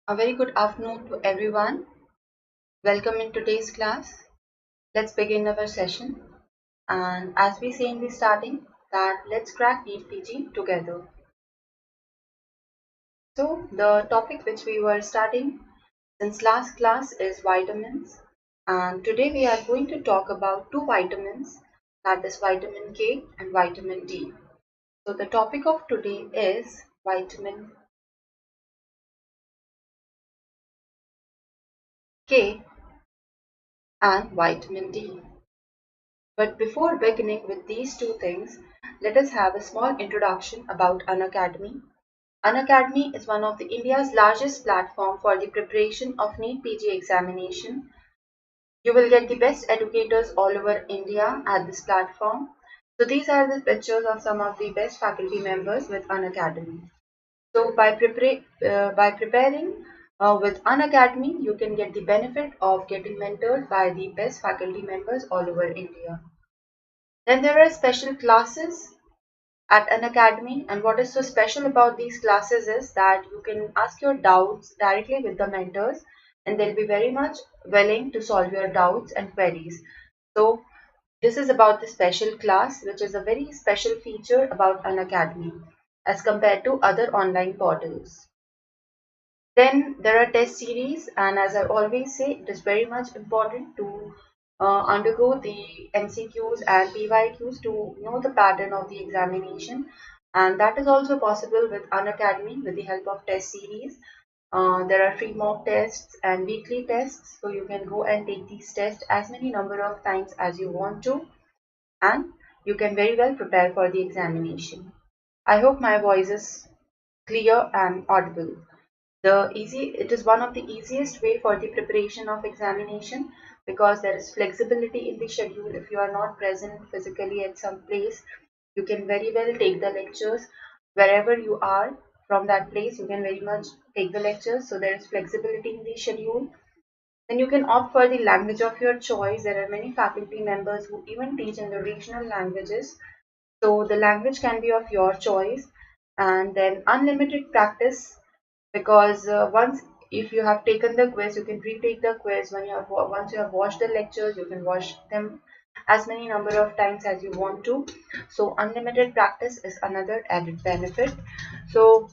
A very good afternoon to everyone. Welcome in today's class. Let's begin our session. And as we say in the starting, that let's crack NEET PG together. So the topic which we were starting since last class is vitamins. And today we are going to talk about two vitamins, that is vitamin K and vitamin D. So the topic of today is vitamin K and vitamin D. But before beginning with these two things, let us have a small introduction about Unacademy. Unacademy is one of the India's largest platform for the preparation of NEET PG examination. You will get the best educators all over India at this platform. So these are the pictures of some of the best faculty members with Unacademy. So by preparing with Unacademy, you can get the benefit of getting mentored by the best faculty members all over India. Then there are special classes at Unacademy, and what is so special about these classes is that you can ask your doubts directly with the mentors, and they'll be very much willing to solve your doubts and queries. So this is about the special class, which is a very special feature about Unacademy as compared to other online portals. Then there are test series, and as I always say, it is very much important to undergo the MCQs and PYQs to know the pattern of the examination, and that is also possible with Unacademy with the help of test series. There are free mock tests and weekly tests, so you can go and take these tests as many number of times as you want to, and you can very well prepare for the examination. I hope my voice is clear and audible. It is one of the easiest way for the preparation of examination because there is flexibility in the schedule. If you are not present physically at some place, you can very well take the lectures wherever you are from that place. You can very much take the lectures, so there is flexibility in the schedule. Then you can opt for the language of your choice. There are many faculty members who even teach in the regional languages, so the language can be of your choice. And then unlimited practice, because once if you have taken the quiz, you can retake the quiz. Once you have watched the lectures, you can watch them as many number of times as you want to. So unlimited practice is another added benefit. So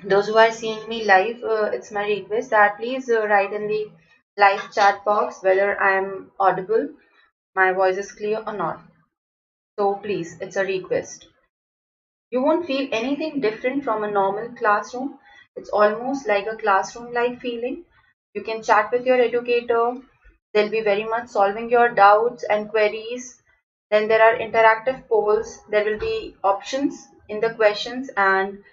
those who are seeing me live, it's my request that please write in the live chat box whether I am audible, my voice is clear or not. So please, it's a request. You won't feel anything different from a normal classroom. It's almost like a classroom-like feeling. You can chat with your educator. They'll be very much solving your doubts and queries. Then there are interactive polls. There will be options in the questions, and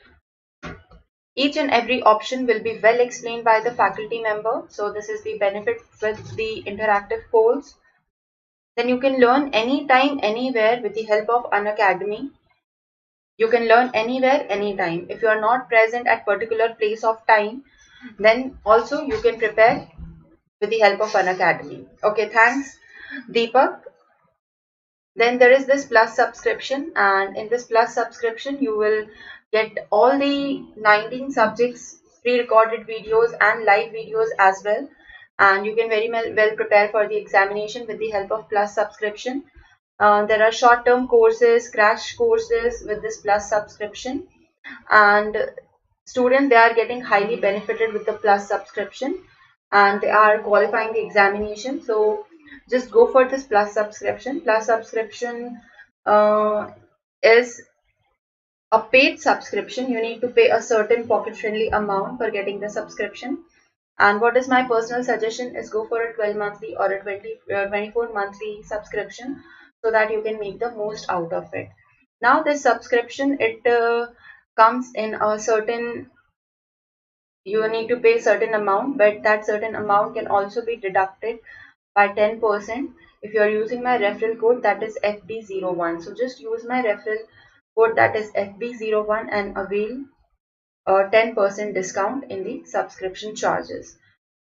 each and every option will be well explained by the faculty member. So this is the benefit with the interactive polls. Then you can learn anytime, anywhere with the help of Unacademy. You can learn anywhere, anytime. If you are not present at particular place of time, then also you can prepare with the help of Unacademy. Okay, thanks, Deepak. Then there is this plus subscription, and in this plus subscription, you will get all the 19 subjects, pre-recorded videos and live videos as well. And you can very well prepare for the examination with the help of plus subscription. There are short-term courses, crash courses with this plus subscription, and students, they are getting highly benefited with the plus subscription, and they are qualifying the examination. So just go for this plus subscription. Plus subscription is a paid subscription. You need to pay a certain pocket-friendly amount for getting the subscription. And what is my personal suggestion is go for a 12 monthly or a 24 monthly subscription, so that you can make the most out of it. Now this subscription, it comes in a certain, you need to pay certain amount, but that certain amount can also be deducted by 10% if you are using my referral code, that is FB01. So just use my referral code, that is FB01, and avail a 10% discount in the subscription charges.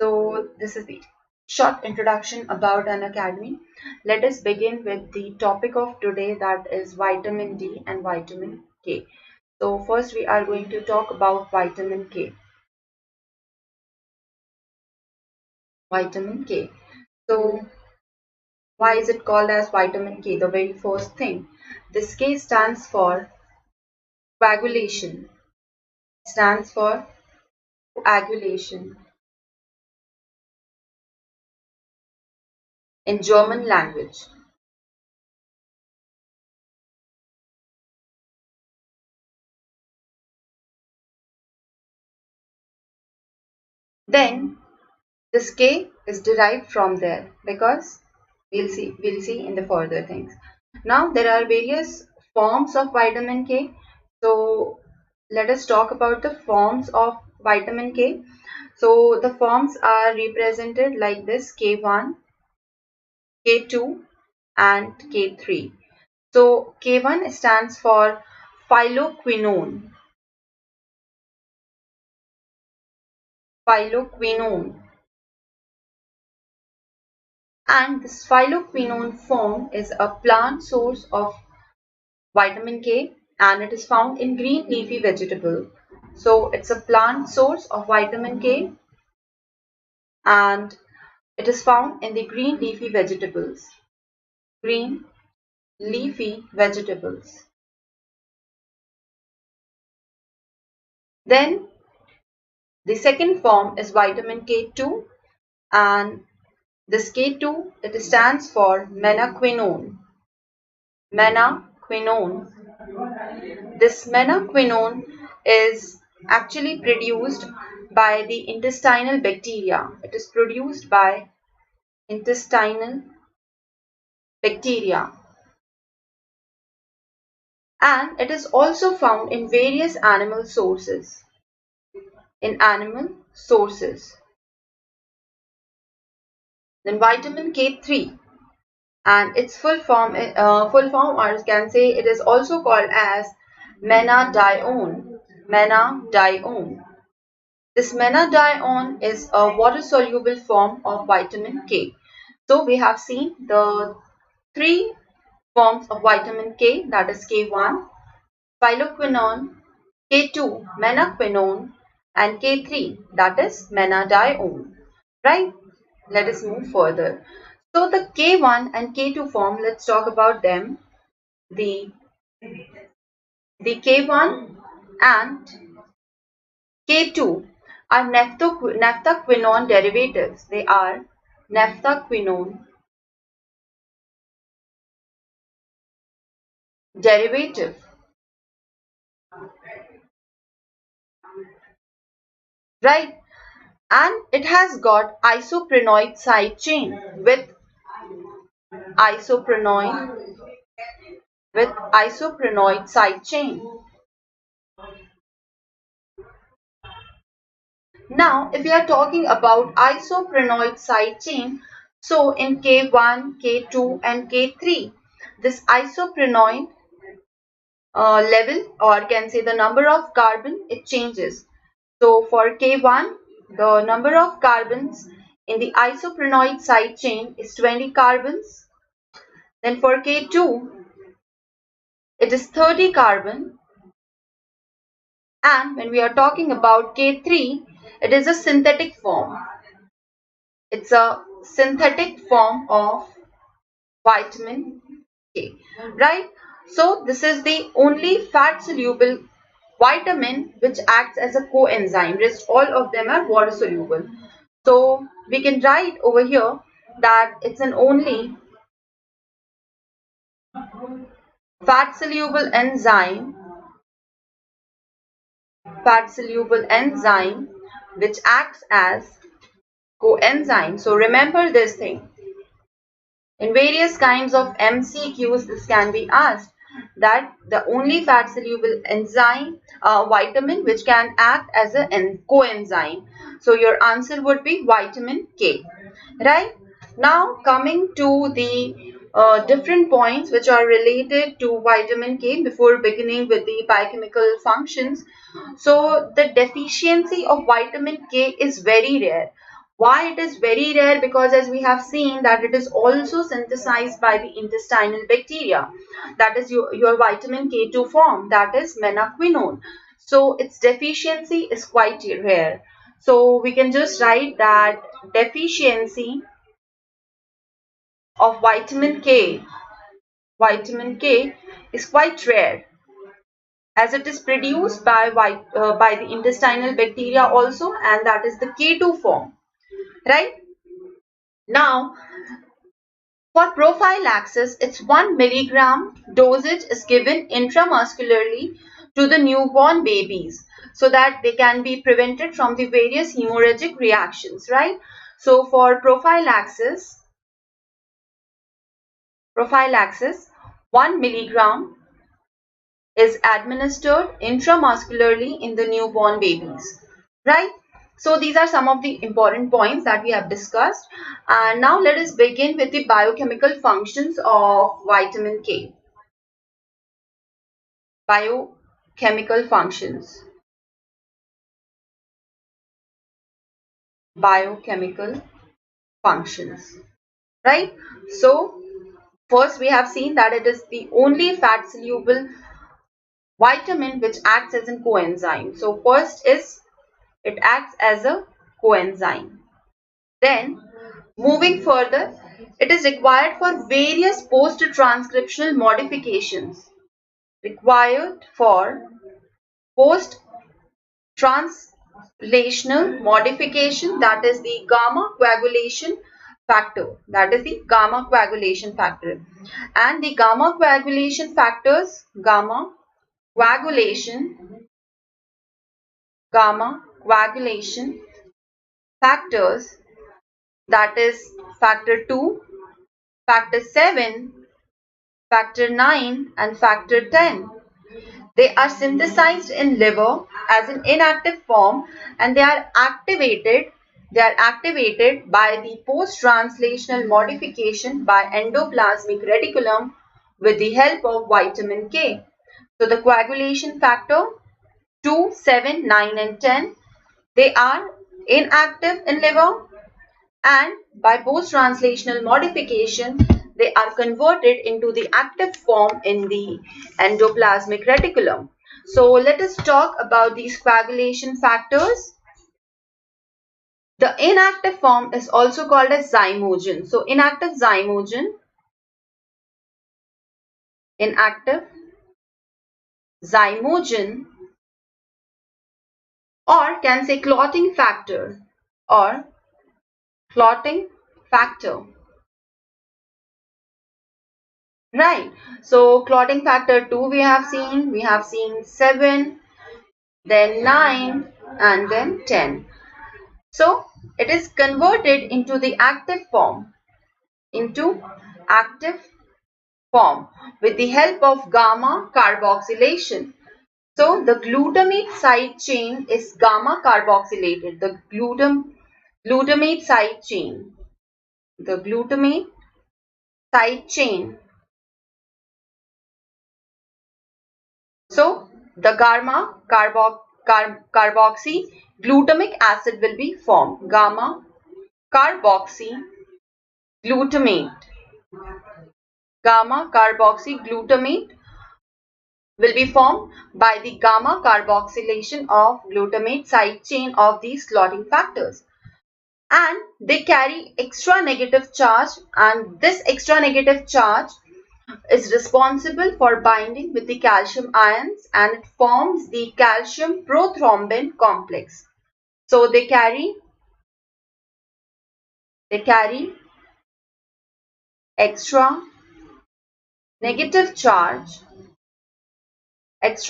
So this is the short introduction about Unacademy. Let us begin with the topic of today, that is vitamin D and vitamin K. So first we are going to talk about vitamin K. vitamin K. So why is it called as vitamin K? The very first thing. This K stands for coagulation. Stands for coagulation in German language. Then this K is derived from there because we'll see in the further things. Now there are various forms of vitamin K. So let us talk about the forms of vitamin K. So the forms are represented like this: K1, K2 and K3. So K1 stands for phylloquinone. Phylloquinone. And this phylloquinone form is a plant source of vitamin K and it is found in green leafy vegetable. So it's a plant source of vitamin K and it is found in the green leafy vegetables. Green leafy vegetables. Then the second form is vitamin K2 and this K2 it stands for menaquinone. Menaquinone. This menaquinone is actually produced by the intestinal bacteria. It is produced by intestinal bacteria. And it is also found in various animal sources. In animal sources. Then vitamin K3 and its full form or you can say it is also called as menadione. Menadione. This menadione is a water-soluble form of vitamin K. So we have seen the three forms of vitamin K, that is K1, phylloquinone, K2, menaquinone, and K3, that is menadione. Right? Let us move further. So the K1 and K2 form, let's talk about them. The K1 and K2 are naphthaquinone derivatives. They are naphthaquinone derivative. Right? And it has got isoprenoid side chain with isoprenoid side chain. Now, if we are talking about isoprenoid side chain, so in K1, K2 and K3, this isoprenoid level or can say the number of carbon, it changes. So for K1, the number of carbons in the isoprenoid side chain is 20 carbons. Then for K2, it is 30 carbon. And when we are talking about K3, it is a synthetic form. It's a synthetic form of vitamin K, right? So this is the only fat soluble vitamin which acts as a coenzyme. Rest all of them are water soluble. So we can write over here that it's an only fat soluble enzyme which acts as coenzyme. So remember this thing. In various kinds of MCQs, this can be asked that the only fat soluble enzyme, vitamin which can act as a coenzyme. So your answer would be vitamin K, right? Now coming to the different points which are related to vitamin K before beginning with the biochemical functions. So the deficiency of vitamin K is very rare. Why it is very rare? Because as we have seen that it is also synthesized by the intestinal bacteria. That is your vitamin K2 form, that is menaquinone. So its deficiency is quite rare. So we can just write that deficiency of vitamin K is quite rare, as it is produced by the intestinal bacteria also, and that is the K2 form, right? Now, for prophylaxis, it's 1 milligram dosage is given intramuscularly to the newborn babies so that they can be prevented from the various hemorrhagic reactions, right? So for prophylaxis, 1 milligram is administered intramuscularly in the newborn babies, right? So these are some of the important points that we have discussed. And now let us begin with the biochemical functions of vitamin K. Biochemical functions. Biochemical functions, right? So first we have seen that it is the only fat soluble vitamin which acts as a coenzyme. So first is it acts as a coenzyme. Then moving further, it is required for various post-transcriptional modifications. Required for post-translational modification, that is the gamma coagulation factor. That is the gamma coagulation factor. And the gamma coagulation factors, gamma coagulation factors, that is factor 2, factor 7, factor 9 and factor 10. They are synthesized in liver as an inactive form, and they are activated by the post-translational modification by endoplasmic reticulum with the help of vitamin K. So the coagulation factor 2, 7, 9 and 10, they are inactive in liver, and by post-translational modification they are converted into the active form in the endoplasmic reticulum. So let us talk about these coagulation factors. The inactive form is also called as zymogen. So inactive zymogen, or can say clotting factor, or clotting factor. Right. So clotting factor 2 we have seen 7, then 9 and then 10. So it is converted into the active form, with the help of gamma carboxylation. So the glutamate side chain is gamma carboxylated. The glutamate side chain. So the gamma carboxy glutamic acid will be formed. Gamma carboxy glutamate. Gamma carboxy glutamate will be formed by the gamma carboxylation of glutamate side chain of these clotting factors. And they carry extra negative charge, and this extra negative charge is responsible for binding with the calcium ions, and it forms the calcium prothrombin complex. So they carry extra negative charge which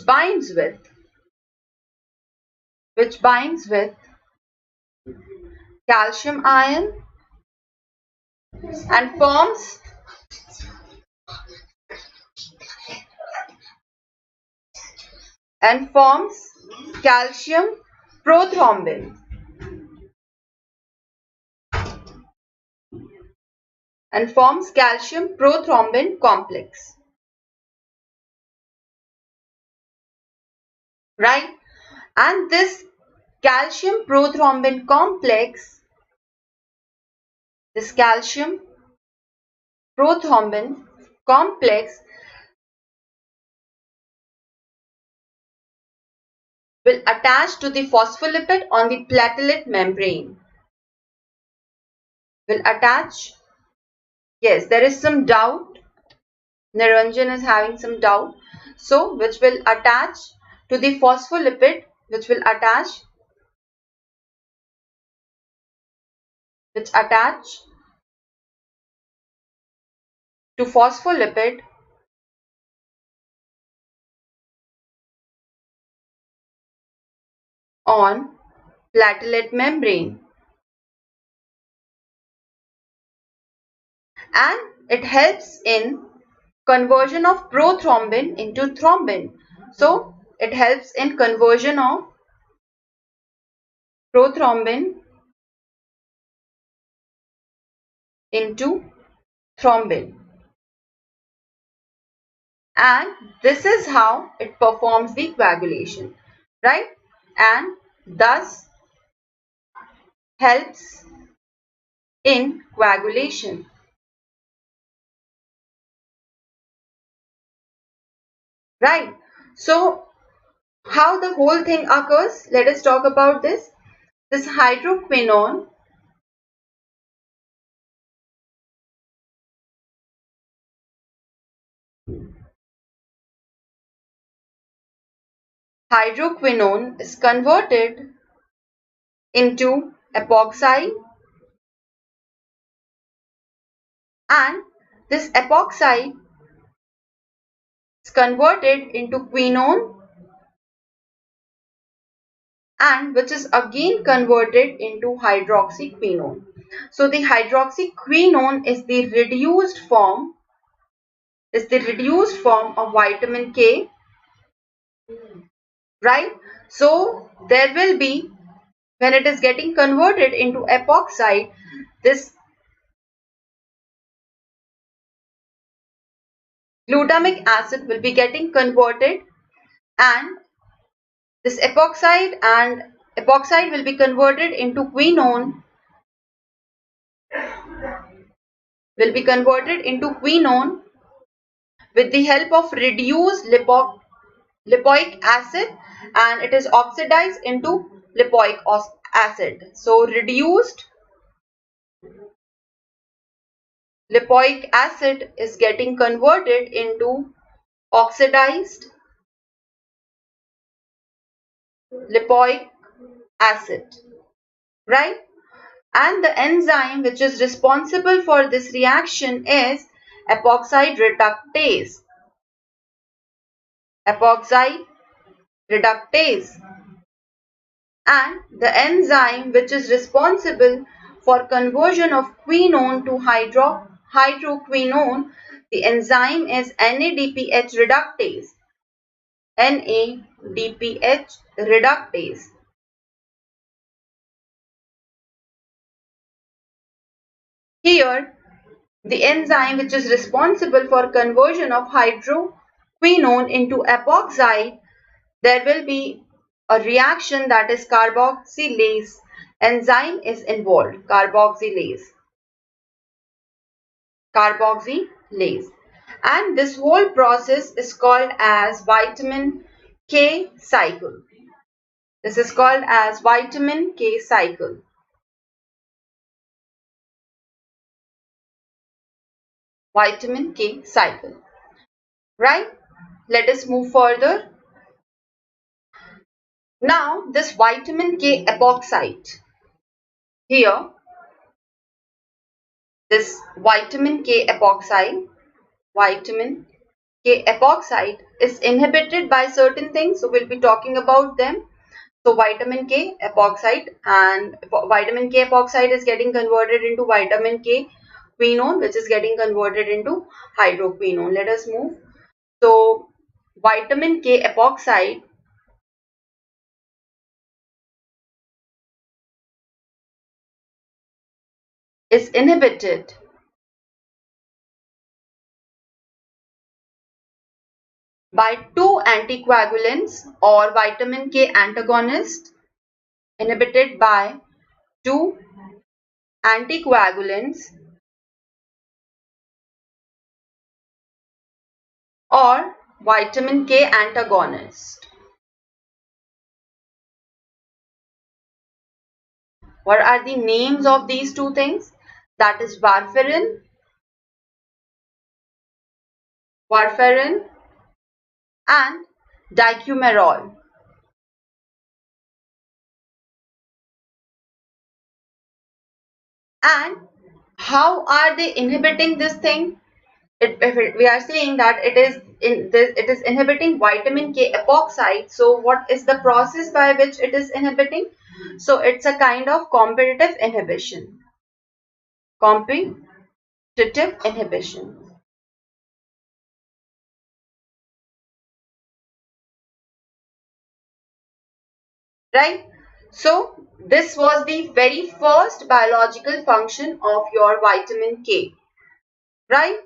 binds with calcium ion and forms calcium prothrombin complex, right? And this calcium prothrombin complex will attach to the phospholipid on the platelet membrane. Will attach. Yes, there is some doubt. Niranjan is having some doubt. So, which will attach to the phospholipid, which attach to phospholipid on platelet membrane, and it helps in conversion of prothrombin into thrombin. So it helps in conversion of prothrombin into thrombin, and this is how it performs the coagulation, right? And thus helps in coagulation, right? So how the whole thing occurs, let us talk about this. This hydroquinone is converted into epoxide, and this epoxide is converted into quinone, and which is again converted into hydroxyquinone. So the hydroxyquinone is the reduced form of vitamin K, right? So there will be, when it is getting converted into epoxide, this glutamic acid will be getting converted, and this epoxide will be converted into quinone, with the help of reduced lipoic acid, and it is oxidized into lipoic acid. So reduced lipoic acid is getting converted into oxidized lipoic acid, right? And the enzyme which is responsible for this reaction is epoxide reductase. And the enzyme which is responsible for conversion of quinone to hydroquinone, the enzyme is NADPH reductase. NADPH reductase. Here, the enzyme which is responsible for conversion of hydroquinone into epoxide, there will be a reaction, that is carboxylase enzyme is involved. Carboxylase. And this whole process is called as vitamin K cycle. This is called as vitamin K cycle. Vitamin K cycle. Right? Let us move further. Now, this vitamin K epoxide. Here, this vitamin K epoxide is inhibited by certain things. So, we'll be talking about them. So, vitamin K epoxide, and vitamin K epoxide is getting converted into vitamin K quinone, which is getting converted into hydroquinone. Let us move. So, vitamin K epoxide is inhibited by two anticoagulants or vitamin K antagonists, inhibited by two anticoagulants or vitamin K antagonist. What are the names of these two things? That is warfarin and dicumarol. And how are they inhibiting this thing? We are saying that it is inhibiting vitamin K epoxide. So what is the process by which it is inhibiting? So it's a kind of competitive inhibition. Competitive inhibition. Right? So this was the very first biological function of your vitamin K. Right?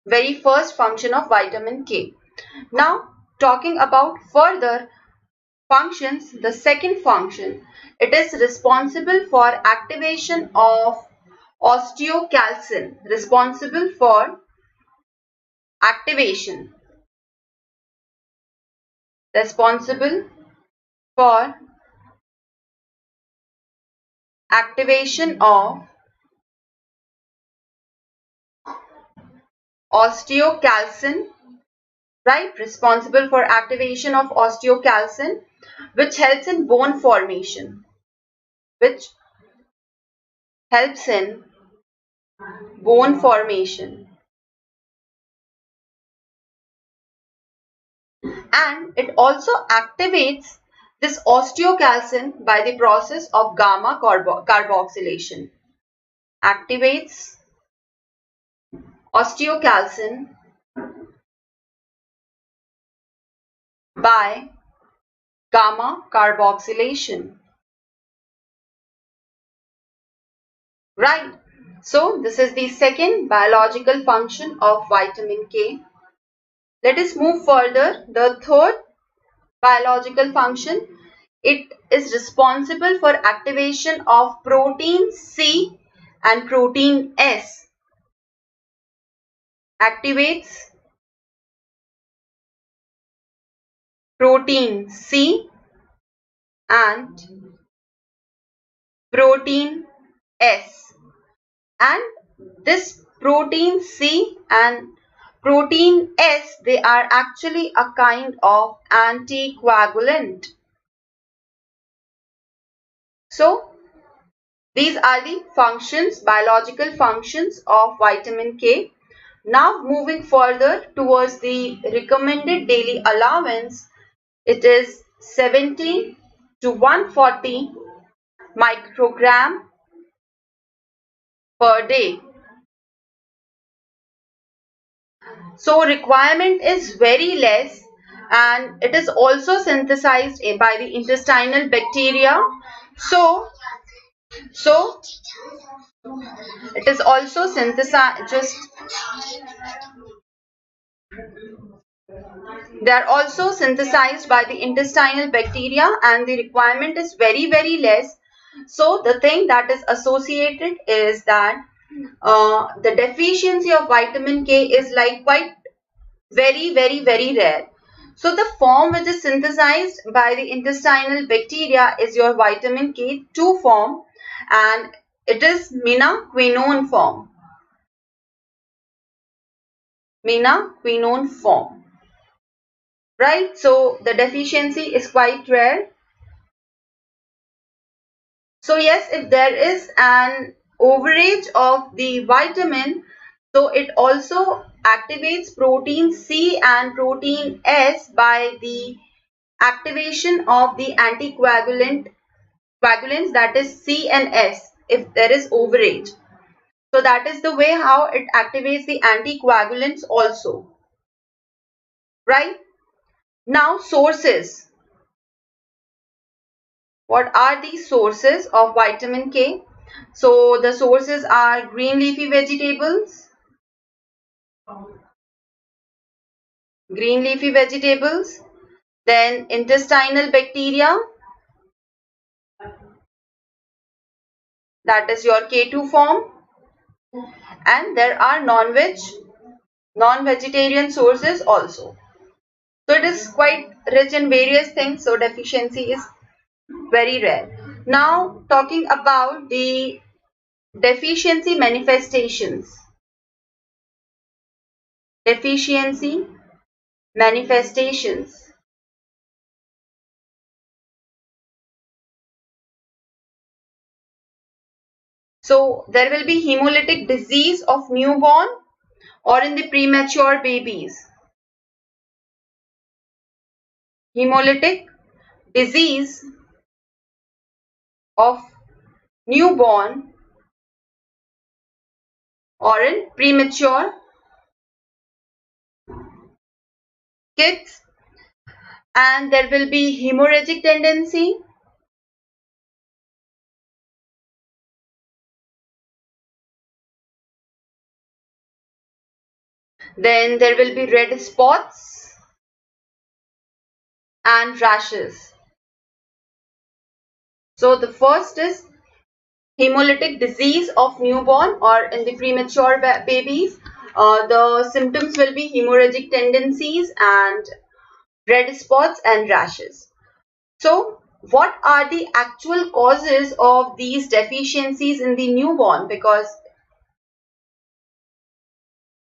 Very first function of vitamin K. Now talking about further functions, the second function, it is responsible for activation of osteocalcin, responsible for activation, responsible for activation of osteocalcin, right? Responsible for activation of osteocalcin, which helps in bone formation, which helps in bone formation. And it also activates this osteocalcin by the process of gamma carboxylation. Activates osteocalcin by gamma carboxylation. Right. So this is the second biological function of vitamin K. Let us move further. The third biological function, it is responsible for activation of protein C and protein S. Activates protein C and protein S. And this protein C and protein S, they are actually a kind of anticoagulant. So these are the functions, biological functions of vitamin K. Now moving further towards the recommended daily allowance, it is 70 to 140 microgram per day. So requirement is very less, and it is also synthesized by the intestinal bacteria. So it is also synthesized, they are also synthesized by the intestinal bacteria, and the requirement is very less. So the thing that is associated is that the deficiency of vitamin K is like quite very rare. So the form which is synthesized by the intestinal bacteria is your vitamin K2 form, and it is mina-quinone form. Mina-quinone form. Right? So the deficiency is quite rare. So yes, if there is an overage of the vitamin, so it also activates protein C and protein S by the activation of the coagulants, that is C and S, if there is overage. So that is the way how it activates the anticoagulants also. Right? Now sources. What are the sources of vitamin K? So the sources are green leafy vegetables, then intestinal bacteria, that is your K2 form, and there are non-vegetarian sources also. So it is quite rich in various things, so deficiency is very rare. Now talking about the deficiency manifestations. Deficiency manifestations. So there will be hemolytic disease of newborn or in the premature babies. Hemolytic disease of newborn or in premature kids, and there will be hemorrhagic tendency. Then there will be red spots and rashes. So the first is hemolytic disease of newborn or in the premature babies. The symptoms will be hemorrhagic tendencies and red spots and rashes. So what are the actual causes of these deficiencies in the newborn? Because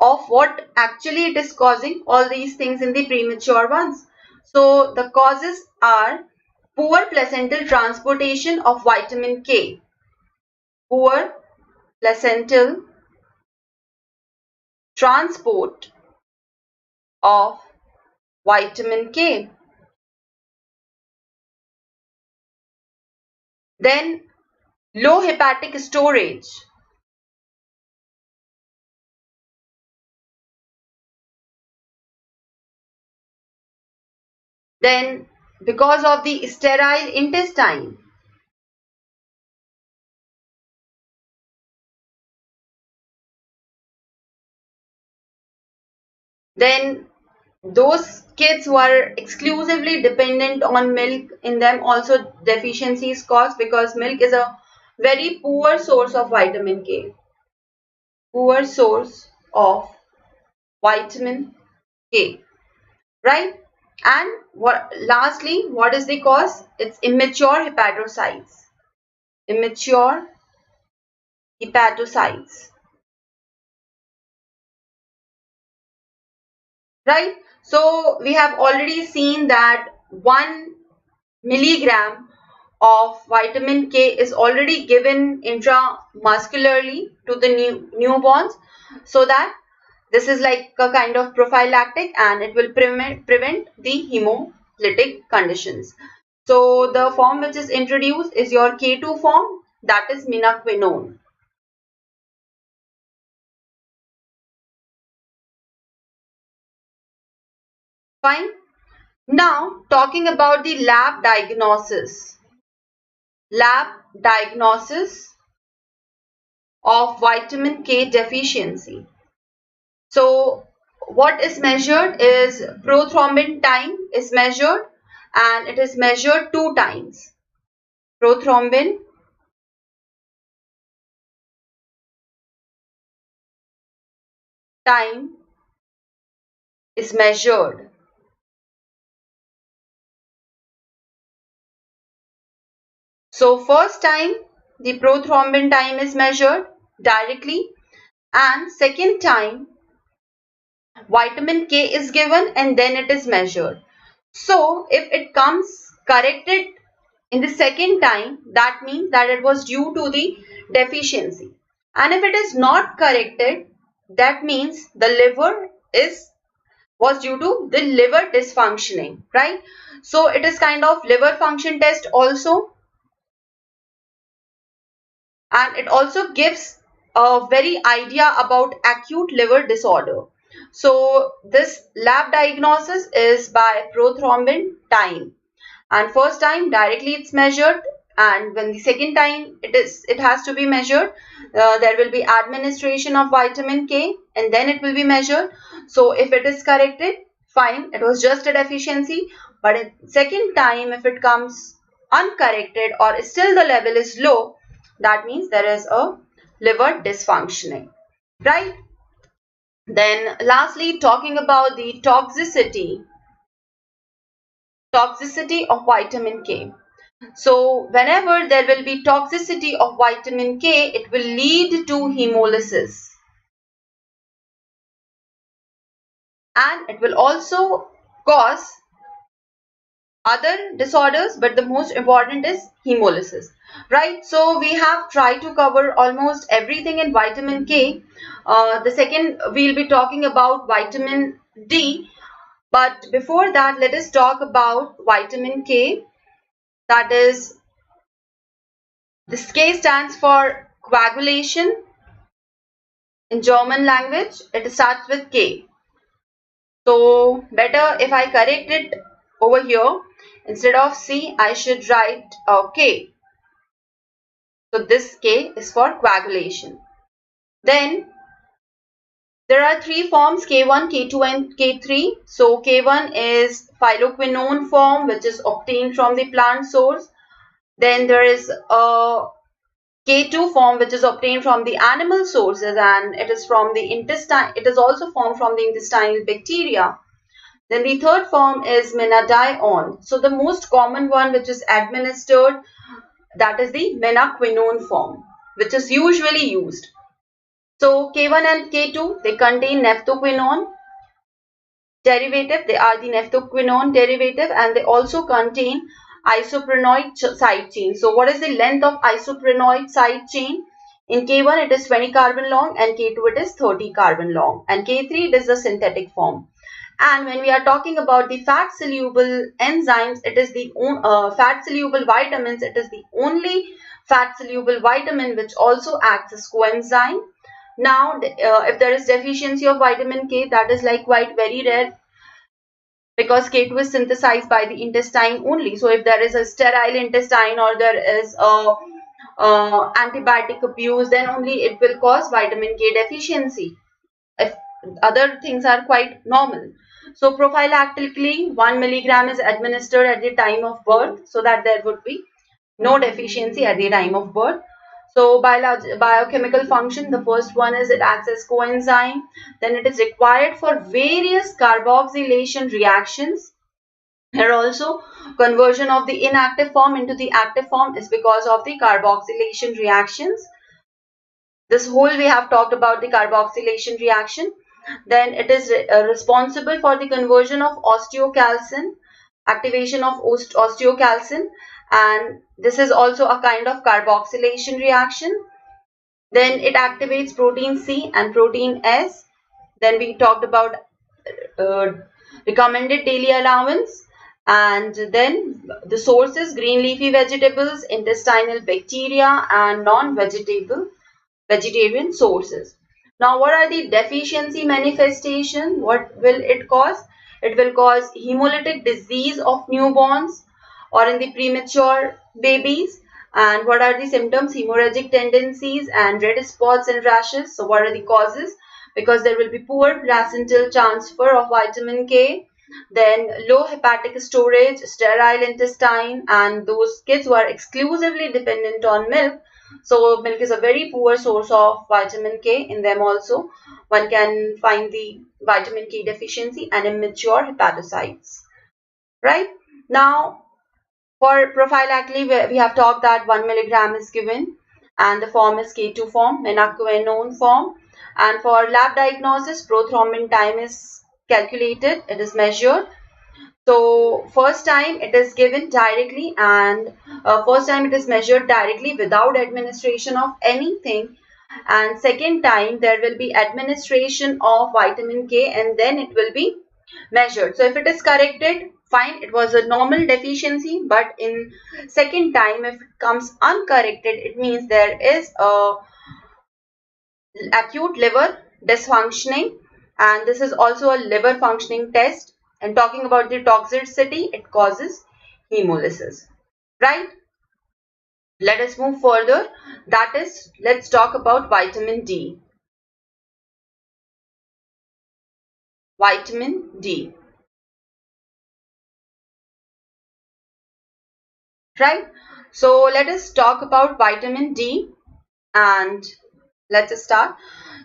of what actually it is causing all these things in the premature ones. So the causes are poor placental transportation of vitamin K. Poor placental transport of vitamin K. Then low hepatic storage. Then because of the sterile intestine. Then those kids who are exclusively dependent on milk, in them also deficiency is caused because milk is a very poor source of vitamin K. Poor source of vitamin K, right? And lastly, what is the cause? It's immature hepatocytes. Immature hepatocytes, right? So we have already seen that 1 milligram of vitamin K is already given intramuscularly to the newborns, so that this is like a kind of prophylactic and it will prevent the hemolytic conditions. So the form which is introduced is your K2 form, that is minaquinone. Fine. Now talking about the lab diagnosis. Lab diagnosis of vitamin K deficiency. So what is measured is prothrombin time is measured, and it is measured 2 times. Prothrombin time is measured. So first time the prothrombin time is measured directly, and second time vitamin K is given and then it is measured. So if it comes corrected in the second time, that means that it was due to the deficiency. And if it is not corrected, that means the liver was due to the liver dysfunctioning, right? So it is kind of liver function test also, and it also gives a very idea about acute liver disorder. So this lab diagnosis is by prothrombin time, and first time directly it's measured, and when the second time it has to be measured, there will be administration of vitamin K and then it will be measured. So if it is corrected, fine, it was just a deficiency. But in second time, if it comes uncorrected or still the level is low, that means there is a liver dysfunctioning, right? Then lastly, talking about the toxicity of vitamin K. So whenever there will be toxicity of vitamin K, it will lead to hemolysis. And it will also cause other disorders, but the most important is hemolysis, right? So we have tried to cover almost everything in vitamin K. The second, we'll be talking about vitamin D, but before that, let us talk about vitamin K. That is, this K stands for coagulation in German language. It starts with K. So better if I correct it over here. Instead of C, I should write K. So this K is for coagulation. Then there are three forms, K1, K2 and K3. So K1 is phyloquinone form, which is obtained from the plant source. Then there is a K2 form, which is obtained from the animal sources, and it is from the intestine. It is also formed from the intestinal bacteria. Then the third form is menadione. So the most common one which is administered, that is the menaquinone form, which is usually used. So K1 and K2, they contain naphthoquinone derivative. They are the naphthoquinone derivative, and they also contain isoprenoid side chain. So what is the length of isoprenoid side chain? In K1 it is 20 carbon long, and K2 it is 30 carbon long, and K3 it is the synthetic form. And when we are talking about the fat soluble enzymes, it is the fat soluble vitamins. It is the only fat soluble vitamin which also acts as coenzyme. Now, if there is deficiency of vitamin K, that is like quite very rare, because K2 is synthesized by the intestine only. So if there is a sterile intestine, or there is a antibiotic abuse, then only it will cause vitamin K deficiency. If other things are quite normal. So prophylactically 1 milligram is administered at the time of birth, so that there would be no deficiency at the time of birth. So biochemical function, the first one is it acts as coenzyme. Then it is required for various carboxylation reactions. Here also, conversion of the inactive form into the active form is because of the carboxylation reactions. This whole we have talked about the carboxylation reaction. Then it is responsible for the conversion of osteocalcin, activation of osteocalcin, and this is also a kind of carboxylation reaction. Then it activates protein C and protein S. Then we talked about uh, recommended daily allowance, and then the sources: green leafy vegetables, intestinal bacteria, and vegetarian sources. Now, what are the deficiency manifestation? What will it cause? It will cause hemolytic disease of newborns or in the premature babies. And what are the symptoms? Hemorrhagic tendencies and red spots and rashes. So what are the causes? Because there will be poor placental transfer of vitamin K, then low hepatic storage, sterile intestine, and those kids who are exclusively dependent on milk. So milk is a very poor source of vitamin K. In them also one can find the vitamin K deficiency and immature hepatocytes. Right? Now, for prophylactically, we have talked that 1 milligram is given, and the form is K2 form, menaquinone form. And for lab diagnosis, prothrombin time is calculated, it is measured. So first time it is given directly, and first time it is measured directly without administration of anything, and second time there will be administration of vitamin K, and then it will be measured. So if it is corrected, fine, it was a normal deficiency, but in second time if it comes uncorrected, it means there is a acute liver dysfunctioning, and this is also a liver functioning test. And talking about the toxicity, it causes hemolysis, right? Let us move further. That is, let's talk about vitamin D. Vitamin D, right? So let us talk about vitamin D, and let's start.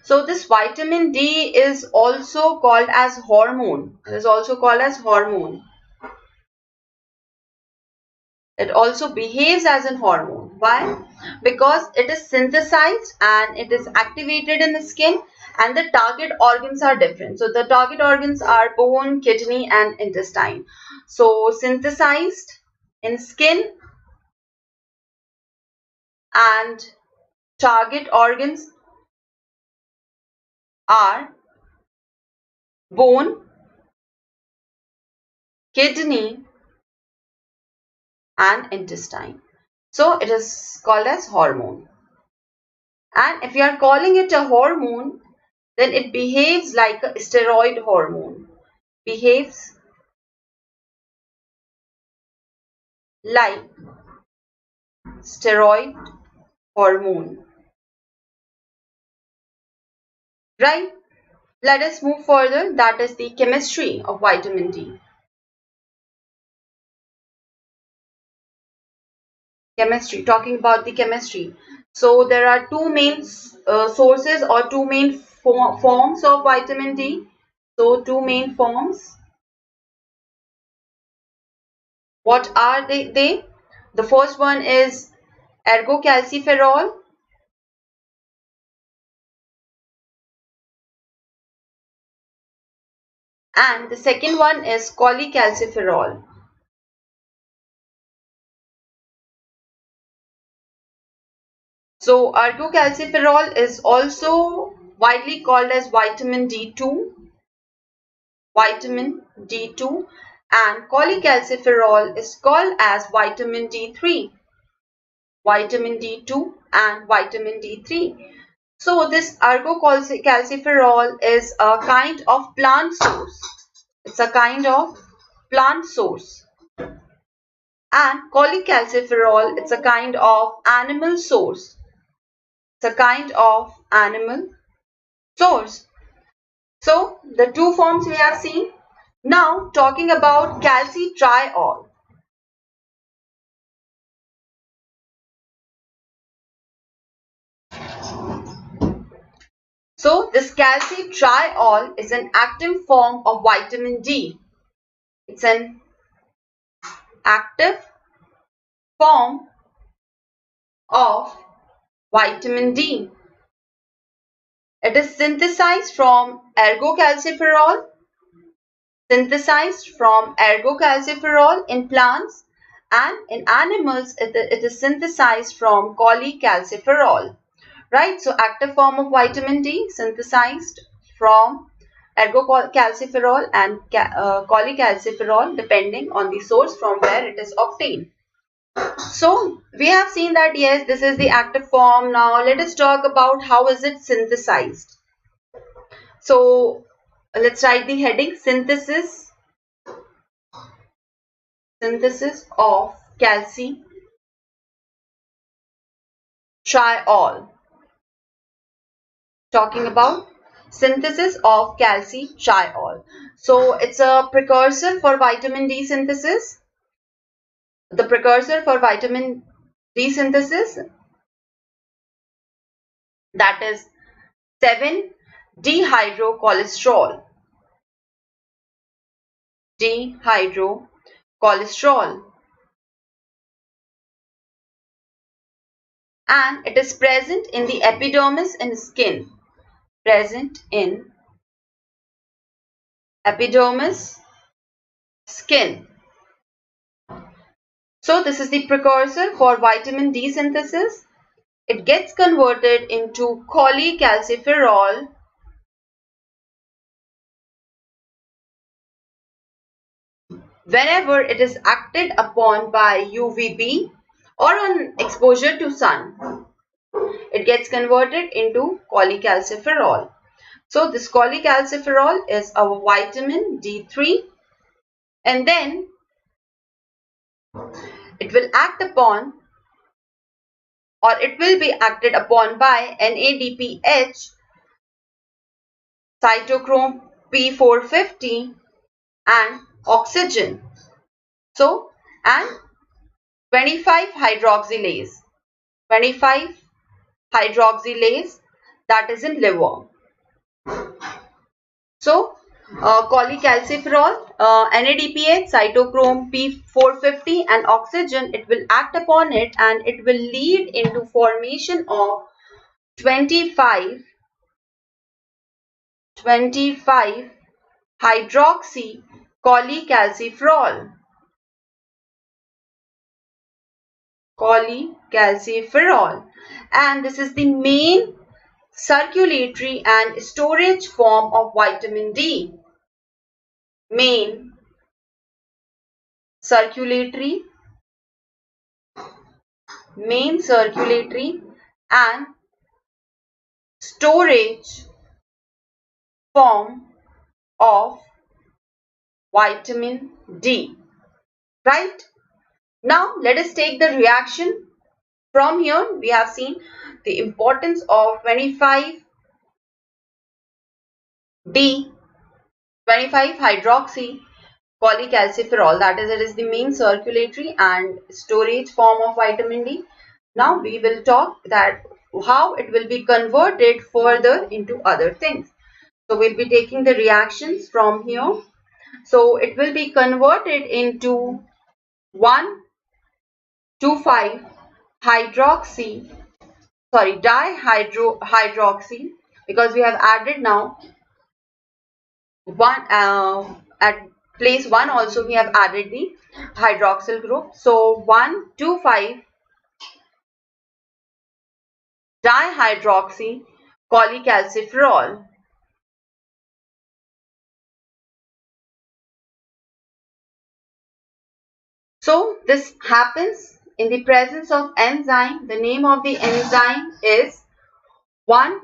So this vitamin D is also called as hormone. It is also called as hormone. It also behaves as a hormone. Why? Because it is synthesized and it is activated in the skin, and the target organs are different. So the target organs are bone, kidney and intestine. So synthesized in skin, and target organs are bone, kidney and intestine. So it is called as hormone. And if you are calling it a hormone, then it behaves like a steroid hormone. Behaves like steroid hormone. Right? Let us move further. That is the chemistry of vitamin D. Chemistry, talking about the chemistry. So there are two main sources or two main forms of vitamin D. So two main forms. What are they? The first one is ergocalciferol, and the second one is cholecalciferol. So ergocalciferol is also widely called as vitamin D2, and cholecalciferol is called as vitamin D3, vitamin D2 and vitamin D3. So this ergocalciferol is a kind of plant source. It's a kind of plant source. And cholecalciferol, it's a kind of animal source. It's a kind of animal source. So the two forms we have seen. Now talking about calcitriol. So this calcitriol is an active form of vitamin D. It's an active form of vitamin D. It is synthesized from ergocalciferol in plants, and in animals it is synthesized from cholecalciferol. Right, so active form of vitamin D synthesized from ergocalciferol and cholecalciferol depending on the source from where it is obtained. So we have seen that yes, this is the active form. Now let us talk about how is it synthesized. So let's write the heading: synthesis of calcitriol. Talking about synthesis of calcitriol. So it's a precursor for vitamin D synthesis. The precursor for vitamin D synthesis, that is 7-dehydrocholesterol. Dehydrocholesterol. And it is present in the epidermis in skin. Present in epidermis skin. So this is the precursor for vitamin D synthesis. It gets converted into cholecalciferol whenever it is acted upon by UVB or on exposure to sun. It gets converted into cholecalciferol. So this cholecalciferol is our vitamin D3, and then it will act upon, or it will be acted upon by NADPH, cytochrome P450 and oxygen. So, and 25-hydroxylase. 25-hydroxylase, that is in liver. So cholecalciferol, NADPH, cytochrome P450 and oxygen, it will act upon it and it will lead into formation of 25 hydroxy cholecalciferol. And this is the main circulatory and storage form of vitamin D. Main circulatory and storage form of vitamin D. Right? Now let us take the reaction. From here we have seen the importance of 25 hydroxy cholecalciferol, that is, it is the main circulatory and storage form of vitamin D. Now we will talk that how it will be converted further into other things. So we'll be taking the reactions from here. So it will be converted into 1,2,5 dihydroxy, because we have added now one at place 1 also we have added the hydroxyl group. So 1,2,5 dihydroxy cholecalciferol. So this happens in the presence of enzyme. The name of the enzyme is 1-alpha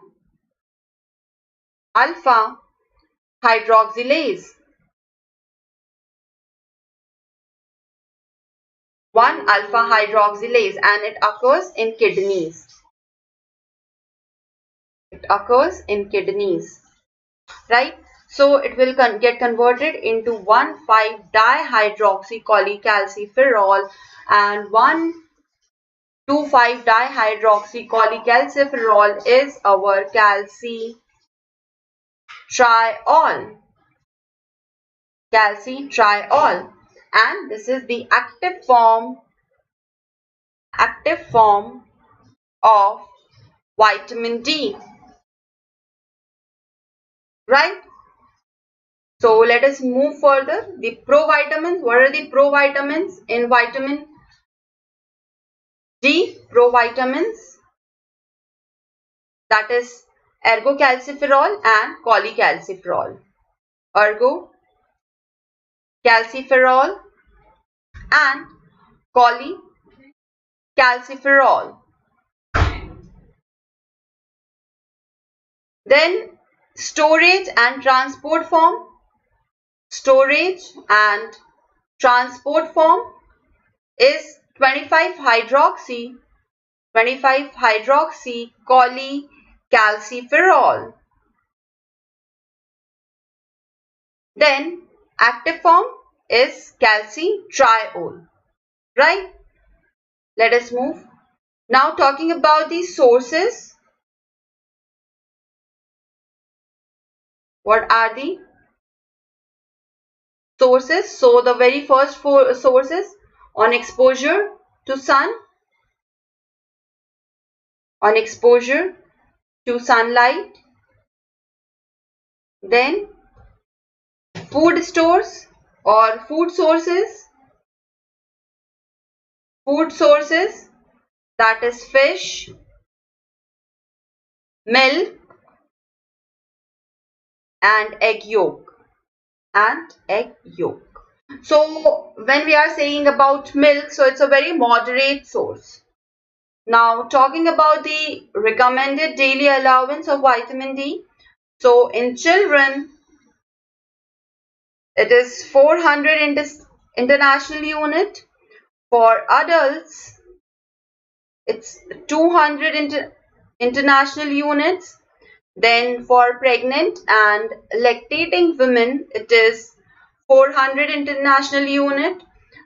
hydroxylase. 1-alpha hydroxylase, and it occurs in kidneys. Right? So it will get converted into 1,5 dihydroxy cholecalciferol and 1,2,5 dihydroxy cholecalciferol is our calcitriol, and this is the active form of vitamin D. Right? So let us move further. The provitamins. What are the provitamins in vitamin D? Provitamins, that is ergocalciferol and cholecalciferol. Ergocalciferol and cholecalciferol. Then storage and transport form. Is 25 hydroxy cholecalciferol. Then active form is calcitriol. Right? Let us move. Now talking about the sources. What are the sources? So the very first four sources: on exposure to sun, on exposure to sunlight, then food stores or food sources, that is fish, milk and egg yolk. So when we are saying about milk, so it's a very moderate source. Now talking about the recommended daily allowance of vitamin D. So in children it is 400 international unit. For adults it's 200 international units. Then for pregnant and lactating women it is 400 international unit,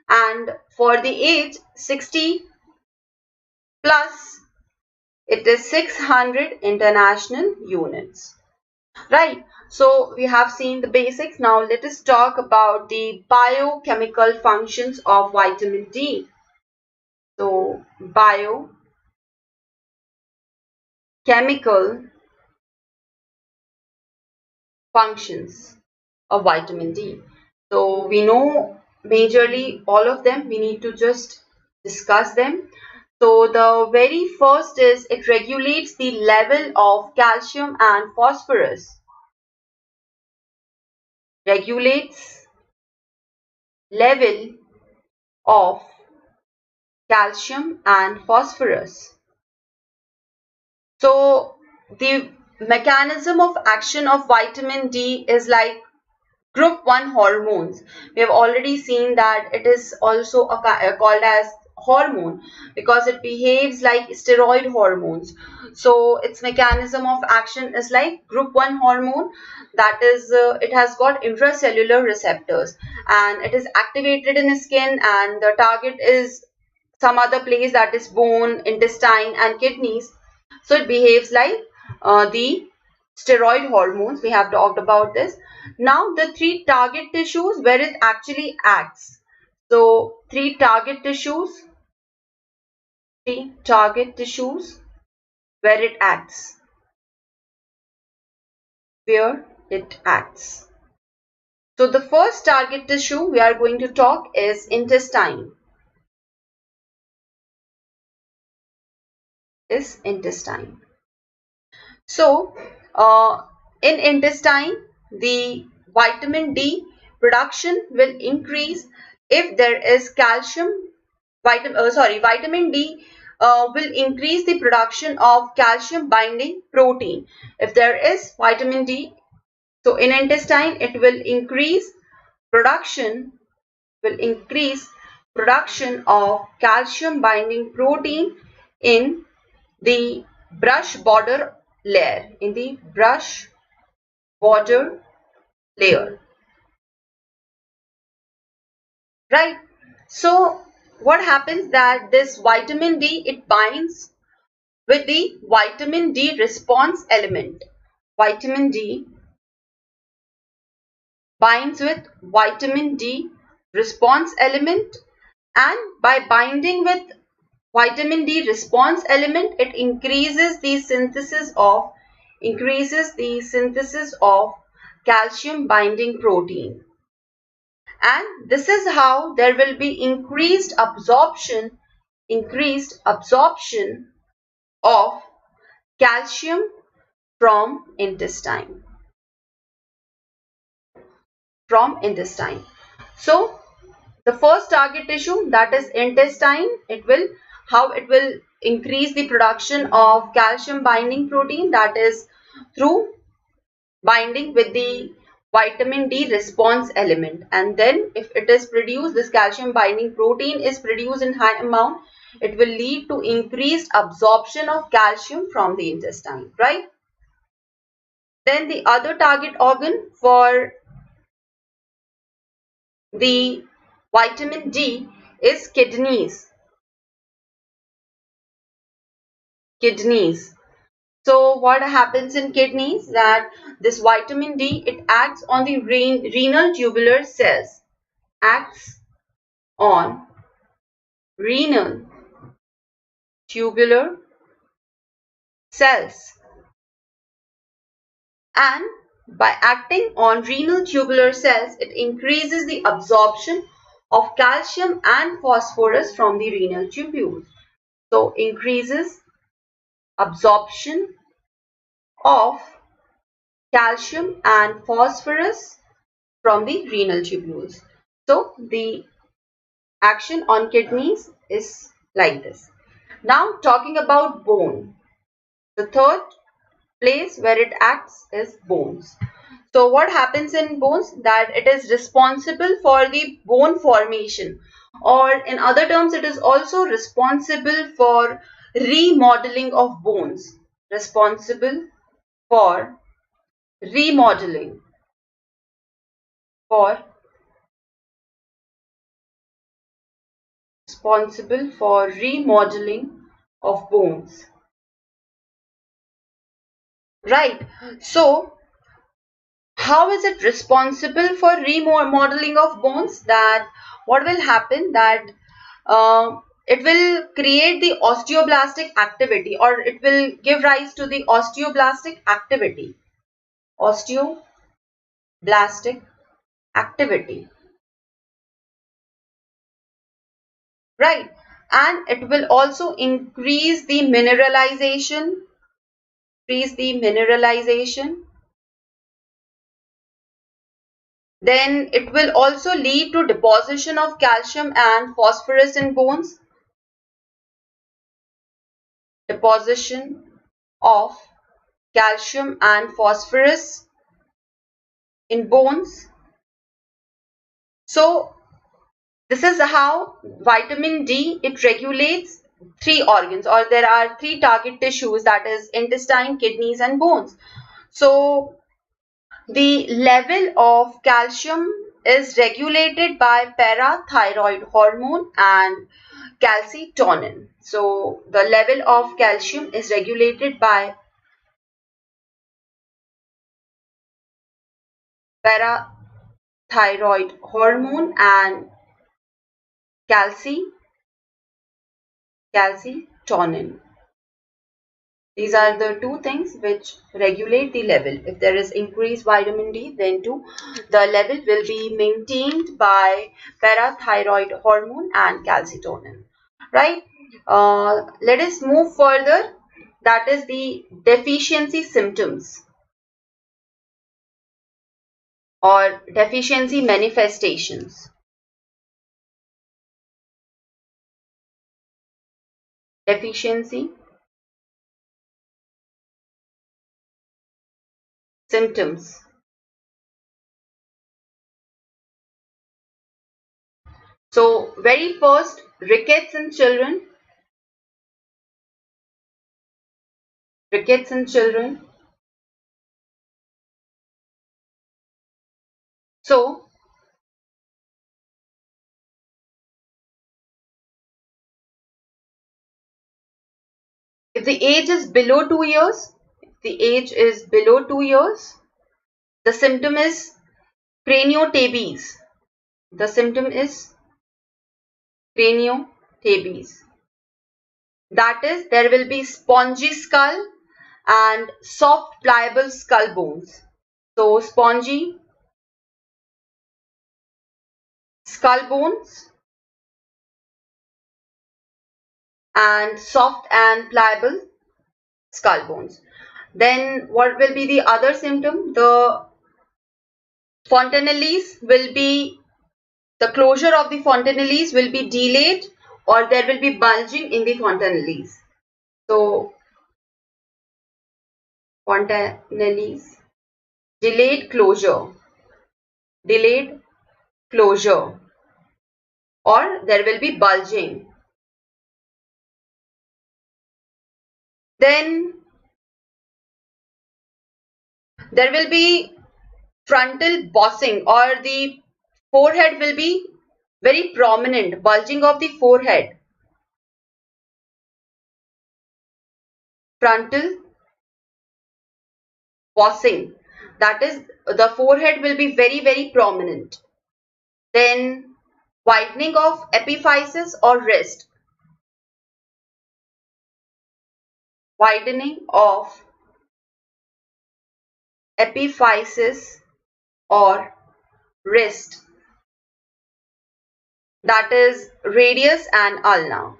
and for the age 60 plus it is 600 international units. Right. So we have seen the basics. Now let us talk about the biochemical functions of vitamin D. So biochemical functions of vitamin D. So we know majorly all of them. We need to just discuss them. So the very first is it regulates the level of calcium and phosphorus. Regulates level of calcium and phosphorus. So the mechanism of action of vitamin D is like group 1 hormones. We have already seen that it is also called as hormone because it behaves like steroid hormones. So its mechanism of action is like group 1 hormone, that is it has got intracellular receptors and it is activated in the skin, and the target is some other place, that is bone, intestine and kidneys. So it behaves like the steroid hormones. We have talked about this. Now the three target tissues where it actually acts. So three target tissues where it acts. Where it acts. So the first target tissue we are going to talk is intestine. So in intestine, the vitamin D production will increase if there is calcium. Vitamin D will increase the production of calcium binding protein. If there is vitamin D, so in intestine it will increase production of calcium binding protein in the brush border layer. Right. So what happens that this vitamin D, it binds with the vitamin D response element. Vitamin D binds with vitamin D response element, and by binding with vitamin D response element, it increases the synthesis of calcium binding protein. And this is how there will be increased absorption of calcium from intestine. So the first target tissue, that is intestine, it will increase the production of calcium binding protein, that is through binding with the vitamin D response element. And then if it is produced, this calcium binding protein is produced in high amount, it will lead to increased absorption of calcium from the intestine, right? Then the other target organ for the vitamin D is kidneys. So what happens in kidneys, that this vitamin D, it acts on the renal tubular cells. Acts on renal tubular cells, and by acting on renal tubular cells, it increases the absorption of calcium and phosphorus from the renal tubules. So increases absorption of calcium and phosphorus from the renal tubules. So the action on kidneys is like this. Now talking about bone, the third place where it acts is bones. So what happens in bones, that it is responsible for the bone formation, or in other terms it is also responsible for remodeling of bones. Responsible for remodeling for of bones. Right. So how is it responsible for remodeling of bones? That what will happen that it will create the osteoblastic activity, or it will give rise to the osteoblastic activity. Osteoblastic activity. Right. And it will also increase the mineralization. Increase the mineralization. Then it will also lead to deposition of calcium and phosphorus in bones. Deposition of calcium and phosphorus in bones. So this is how vitamin D, it regulates three organs, or there are three target tissues, that is intestine, kidneys and bones. So the level of calcium is regulated by parathyroid hormone and calcitonin. So the level of calcium is regulated by parathyroid hormone and calcitonin. These are the two things which regulate the level. If there is increased vitamin D, then too the level will be maintained by parathyroid hormone and calcitonin. Right? Let us move further. That is the deficiency symptoms or deficiency manifestations. Deficiency symptoms. So very first, rickets in children. Rickets in children. So if the age is below 2 years, the symptom is craniotabes. The symptom is craniotabes. That is, there will be spongy skull and soft pliable skull bones. So spongy skull bones and soft and pliable skull bones. Then what will be the other symptom? The fontanelles will be, the closure of the fontanelles will be delayed, or there will be bulging in the fontanelles. So fontanelles, delayed closure, or there will be bulging. Then there will be frontal bossing, or the forehead will be very prominent, bulging of the forehead. Frontal bossing, that is, the forehead will be very prominent. Then widening of epiphysis or wrist. Widening of epiphysis or wrist, that is radius and ulna,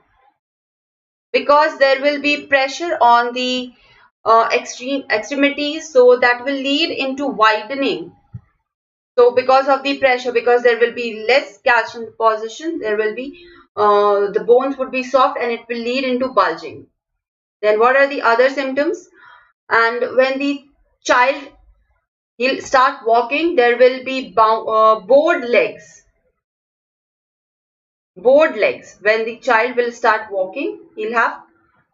because there will be pressure on the extreme extremities, so that will lead into widening. So because of the pressure, because there will be less calcium deposition, there will be the bones would be soft and it will lead into bulging. Then what are the other symptoms? And when the child, he'll start walking, there will be bowed legs. Bowed legs. When the child will start walking, he'll have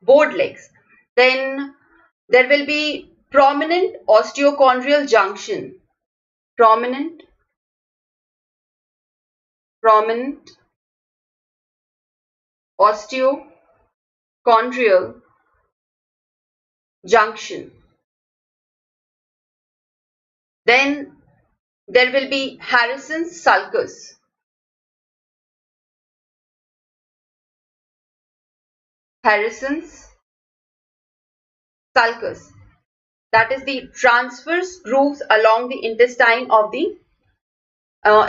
bowed legs. Then there will be prominent osteochondrial junction. Prominent osteochondrial junction. Then There will be Harrison's sulcus. Harrison's sulcus. That is the transverse grooves along the intestine of the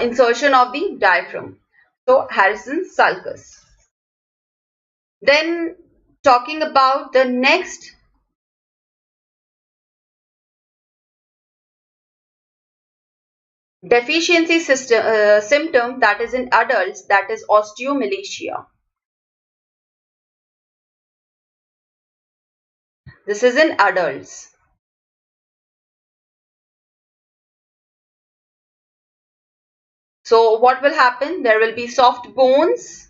insertion of the diaphragm. So Harrison's sulcus. Then talking about the next deficiency symptom, that is in adults, that is osteomalacia. This is in adults. So what will happen? There will be soft bones,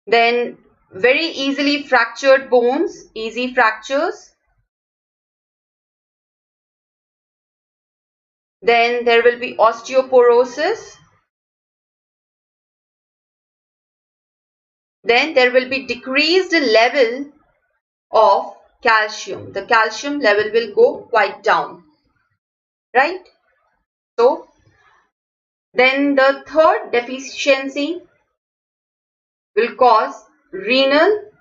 then very easily fractured bones, easy fractures. Then there will be osteoporosis. Then there will be decreased level of calcium. The calcium level will go quite down, right? So then the third deficiency will cause renal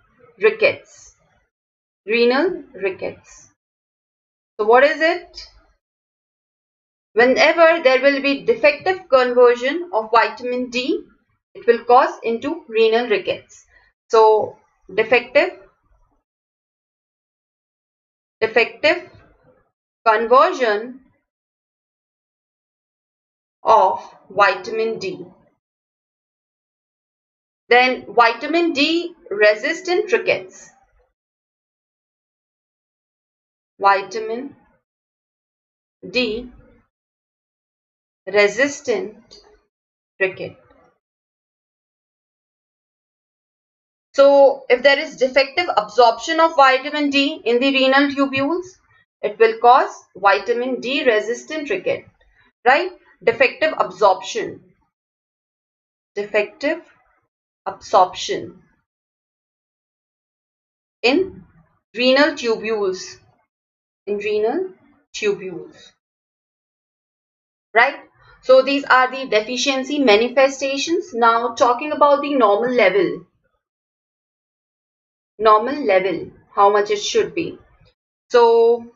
rickets. Renal rickets. So what is it? Whenever there will be defective conversion of vitamin D, it will cause into renal rickets. So defective conversion of vitamin D. Then vitamin D resistant rickets. Vitamin D resistant ricket. So if there is defective absorption of vitamin D in the renal tubules, it will cause vitamin D resistant ricket, right? Defective absorption. Defective absorption in renal tubules. In renal tubules, right? So these are the deficiency manifestations. Now talking about the normal level. Normal level, how much it should be. So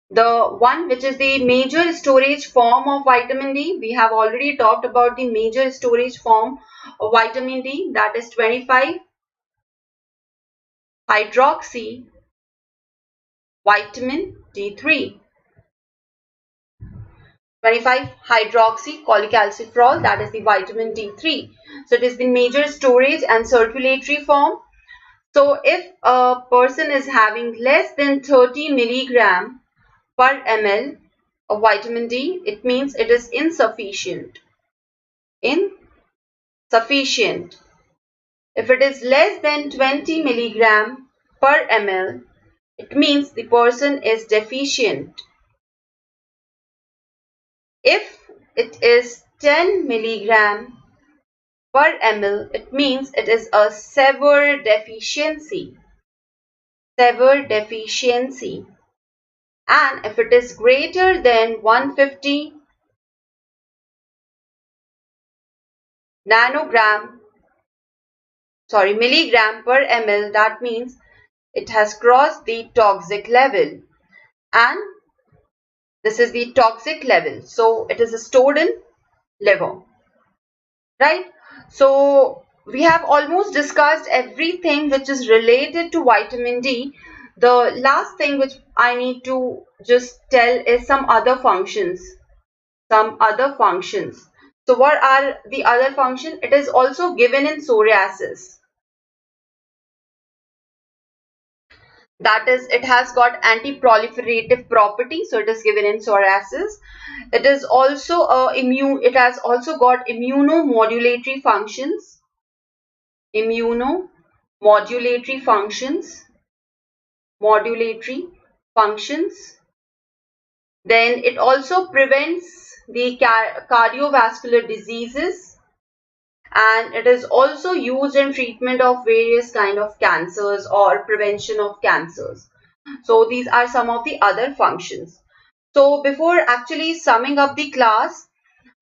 the one which is the major storage form of vitamin D, we have already talked about the major storage form of vitamin D, that is 25 hydroxy vitamin D3. 25 hydroxy cholecalciferol, that is the vitamin D3. So it is the major storage and circulatory form. So if a person is having less than 30 milligram per ml of vitamin D, it means it is insufficient. Insufficient. If it is less than 20 milligram per ml, it means the person is deficient. If it is 10 milligram per ml, it means it is a severe deficiency. Severe deficiency. And if it is greater than 150 milligram per ml, that means it has crossed the toxic level, and this is the toxic level. So it is stored in liver, right? So we have almost discussed everything which is related to vitamin D. The last thing which I need to just tell is some other functions. Some other functions. So what are the other functions? It is also given in psoriasis. That is, it has got anti-proliferative property, so it is given in psoriasis. It is also it has also got immunomodulatory functions. Immunomodulatory functions. Modulatory functions. Then it also prevents the cardiovascular diseases, and it is also used in treatment of various kind of cancers or prevention of cancers. So these are some of the other functions. So before actually summing up the class,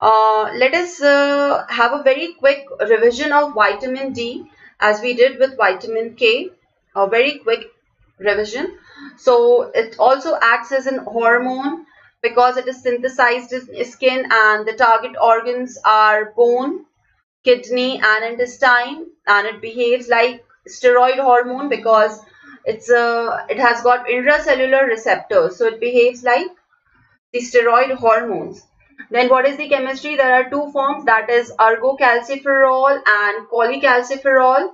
let us have a very quick revision of vitamin D as we did with vitamin K, a very quick revision. So it also acts as an hormone because it is synthesized in skin, and the target organs are bone, kidney and intestine, and it behaves like steroid hormone because it has got intracellular receptors, so it behaves like the steroid hormones. Then what is the chemistry? There are two forms, that is ergocalciferol and cholecalciferol.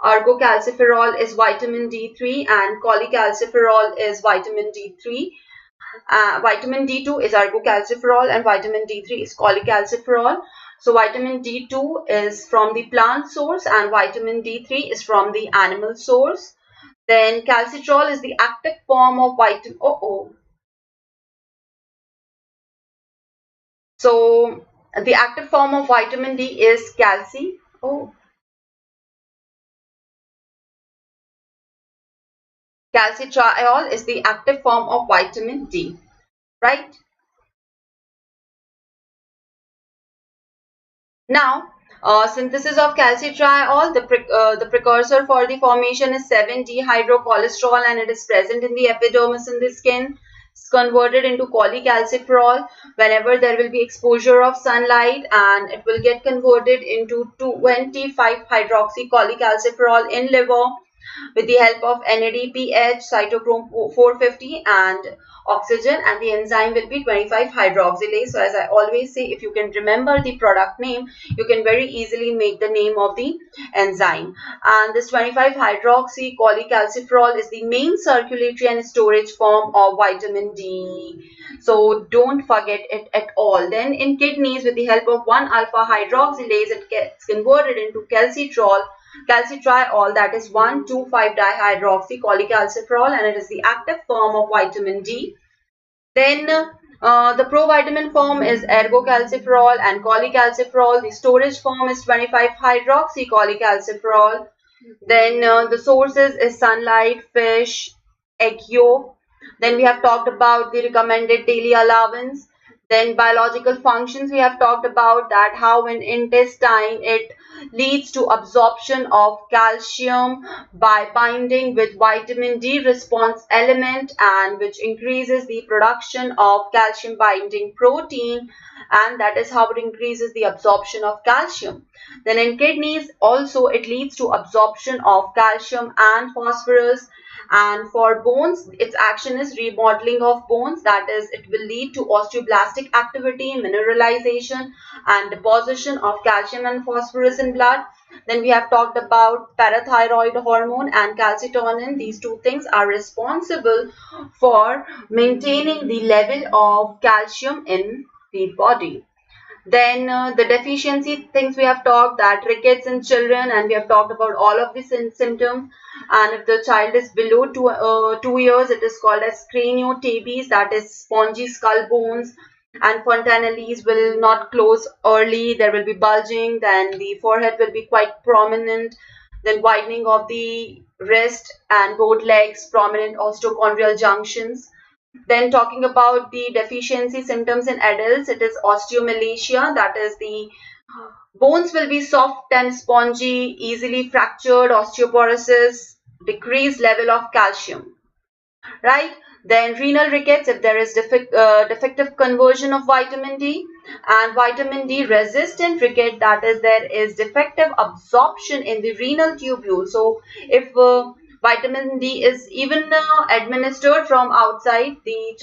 Ergocalciferol is vitamin D3 and cholecalciferol is vitamin D3. Vitamin D2 is ergocalciferol and vitamin D3 is cholecalciferol. So vitamin D2 is from the plant source and vitamin D3 is from the animal source. Then calcitrol is the active form of vitamin. So the active form of vitamin D is calcitriol is the active form of vitamin D, right? Now, synthesis of calcitriol, the precursor for the formation is 7-dehydrocholesterol, and it is present in the epidermis in the skin. It's converted into cholecalciferol whenever there will be exposure of sunlight, and it will get converted into 25-hydroxycholecalciferol in liver with the help of NADPH, cytochrome 450 and oxygen, and the enzyme will be 25-hydroxylase. So as I always say, if you can remember the product name, you can very easily make the name of the enzyme. And this 25-hydroxycholecalciferol is the main circulatory and storage form of vitamin D. So don't forget it at all. Then in kidneys, with the help of 1-alpha hydroxylase, it gets converted into calcitriol, that is 1,2,5-dihydroxycholecalciferol, and it is the active form of vitamin D. Then the provitamin form is ergocalciferol and cholecalciferol. The storage form is 25-hydroxycholecalciferol. Then the sources is sunlight, fish, egg yolk. Then we have talked about the recommended daily allowance. Then biological functions, we have talked about that how in intestine it leads to absorption of calcium by binding with vitamin D response element, and which increases the production of calcium binding protein, and that is how it increases the absorption of calcium. Then in kidneys also it leads to absorption of calcium and phosphorus. And for bones, its action is remodeling of bones, that is it will lead to osteoblastic activity, mineralization and deposition of calcium and phosphorus in blood. Then we have talked about parathyroid hormone and calcitonin. These two things are responsible for maintaining the level of calcium in the body. Then the deficiency things we have talked, that rickets in children, and we have talked about all of these symptoms. And if the child is below 2 years, it is called as craniotabes, that is spongy skull bones, and fontanelles will not close early. There will be bulging, then the forehead will be quite prominent, then widening of the wrist and both legs, prominent osteochondrial junctions. Then talking about the deficiency symptoms in adults, it is osteomalacia, that is the bones will be soft and spongy, easily fractured, osteoporosis, decreased level of calcium, right? Then renal rickets, if there is defective conversion of vitamin D, and vitamin D resistant ricket, that is there is defective absorption in the renal tubule. So if vitamin D is even administered from outside, the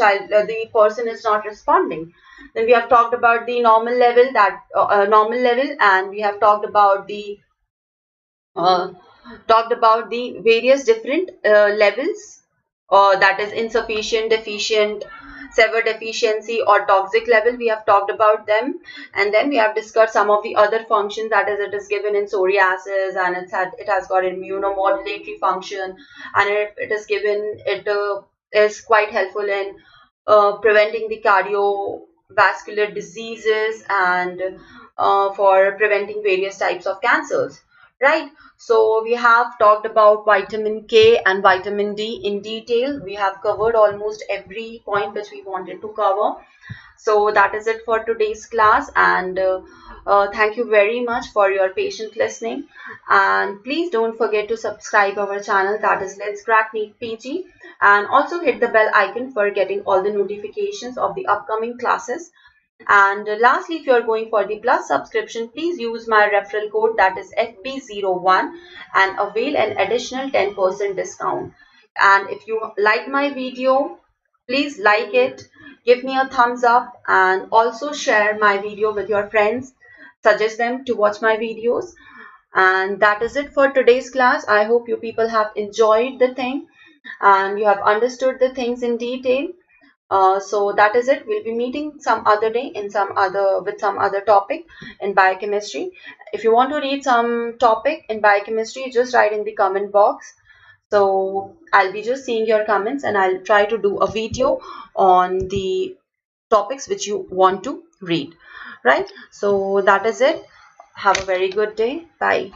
person is not responding. Then we have talked about the normal level, and we have talked about the various different levels, that is insufficient, deficient, severe deficiency or toxic level. We have talked about them, and then we have discussed some of the other functions, that is it is given in psoriasis, and it has got immunomodulatory function, and it is given, it is quite helpful in preventing the cardiovascular diseases, and for preventing various types of cancers. Right, so we have talked about vitamin K and vitamin D in detail. We have covered almost every point which we wanted to cover. So that is it for today's class, and thank you very much for your patient listening. And please don't forget to subscribe our channel, that is Let's Crack NEET PG, and also hit the bell icon for getting all the notifications of the upcoming classes. And lastly, if you are going for the plus subscription, please use my referral code, that is FB01, and avail an additional 10% discount. And if you like my video, please like it, give me a thumbs up, and also share my video with your friends. Suggest them to watch my videos. And that is it for today's class. I hope you people have enjoyed the thing and you have understood the things in detail. So that is it. We'll be meeting some other day in some other topic in biochemistry. If you want to read some topic in biochemistry, just write in the comment box. So I'll be just seeing your comments and I'll try to do a video on the topics which you want to read. Right? So that is it. Have a very good day. Bye.